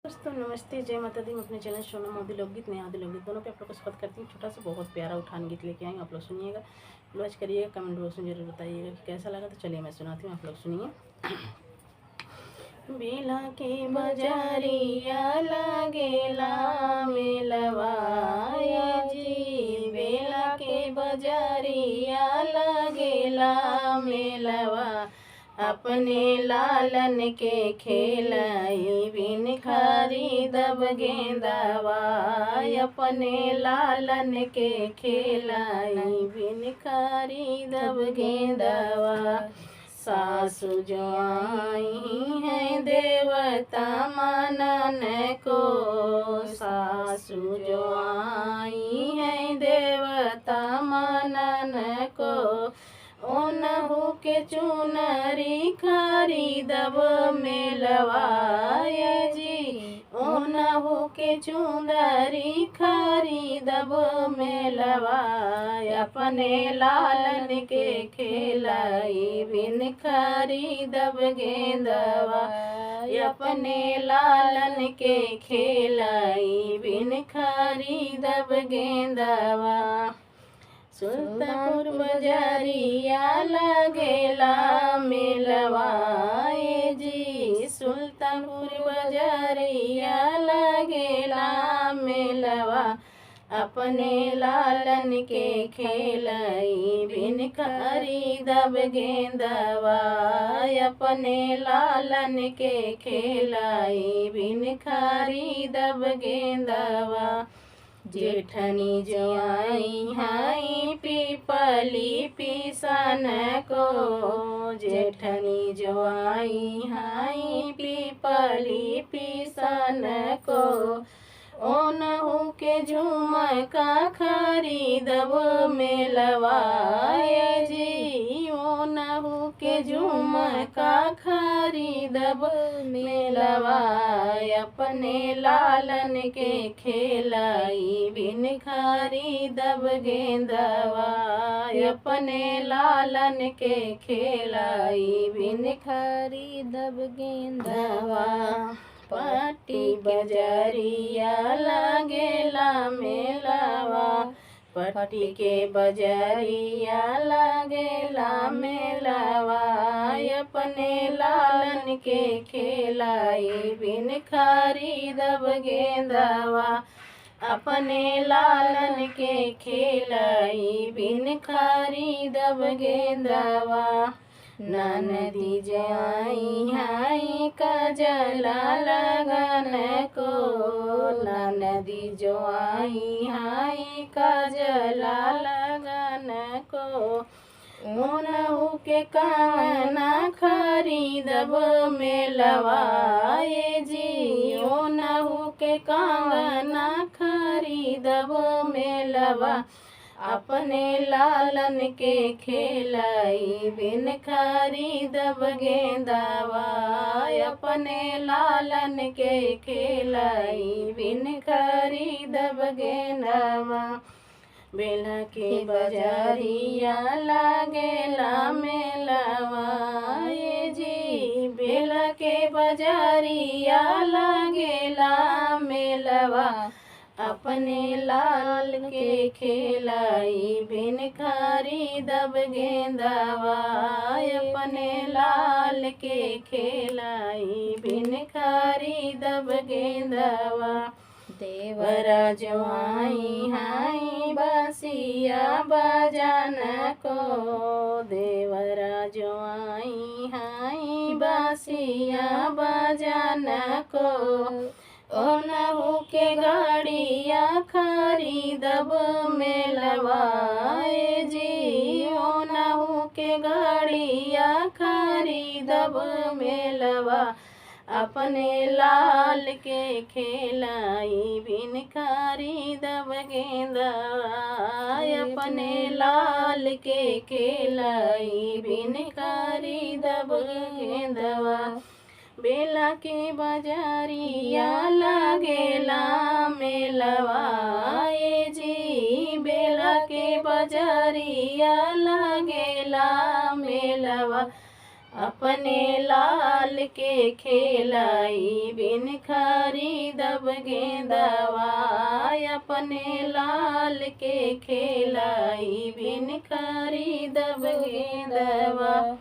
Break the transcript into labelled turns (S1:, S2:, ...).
S1: दोस्तों नमस्ते, जय माता दी। मैं अपने चैनल सोनम आदि लोकगीत नया आदि लोकगीत दोनों पे आप लोग को स्वागत करती हूँ। छोटा सा बहुत प्यारा उठान गीत लेके आई हूँ, आप लोग सुनिएगा, वॉच करिएगा, कमेंट बॉक्स में जरूर बताइएगा कि कैसा लगा। तो चलिए मैं सुनाती हूँ, आप लोग सुनिए। बेला के बजारिया लागेला मेलवाया जी, बेला के बजारिया लागेला मेलवा, अपने लालन के खेलाई बिन खरीदब गेंदवा, अपने लालन के खेलाई बिन खरीदब गेंदवा। सासु जो आई है देवता मनन को, सासु जो आई है देवता मनन को, ओनहु के चुनरी खरीदब मेलवाया जी, ओनहु के चुनरी खरीदब मेलवा, अपने लालन के खेलाई बिन खरीदब गेंदवा, अपने लालन के खेलाई बिन खरीदब गेंदवा। सुल्तानपुर बजारिया लगेला मेलवाए जी, सुल्तानपुर बजारिया लगेला मेलवा, अपने लालन के खेलाई बिन खरीदब गेंदवा, अपने लालन के खेलाई बिन खरीदब गेंदवा। जेठनी जो आई हाई पीपली पीसन को, जेठनी जो आई हाई पीपली पीसन को, ओनहु के झुमका खरीदब मेलवाए जी, ओनहु के झुमका खरीदब मेलवा, अपने लालन के खेलाई बिन खरीदब गेंदवा, अपने लालन के खेलाई बिन खरीदब गेंदवा। पट्टी बजारिया लागेला मेलवा, पट्टी के बजारिया लागेला मेलवा, अपने लालन के खेलाई बिन खरीदब गेंदवा, अपने लालन के खेलाई बिन खरीदब गेंदवा। ननदी जो आई हाई काजला लगन को, ननदी जो आई हाई काजला लगन को, ओनहु के कंगना खरीदब मेलवाए जी, ओनहु के कंगना खरीदब मेलवा, अपने लालन के खेलाई बिन खरीदब गेंदवा, अपने लालन के खेलाई बिन खरीदब गेंदवा। बेला के बजारिया लागेला मेलवा जी, बेला के बजारिया लागेला मेलवा, अपने लाल के खेलाई बिन खरीदब गेंदवा, अपने लाल के खेलाई बिन खरीदब गेंदवा। देवरा जो आई हाई बासिया बजान को, देवरा जो आई हाई बासिया बजान को, ओनहु के गाड़िया खरीदब मेलवाए जी, ओनहु के गाड़िया खरीदब मेलवा, अपने लाल के खेलाई बिन खरीदब गेंदवा, अपने लाल के खेलाई बिन खरीदब गेंदवा। बेला के बजारिया लागेला मेलवाए जी, बेला के बजारिया लागेला मेलवा, अपने लाल के खेलाई बिन खरीदब गेंदवा, अपने लाल के खेलाई बिन खरीदब गेंदवा।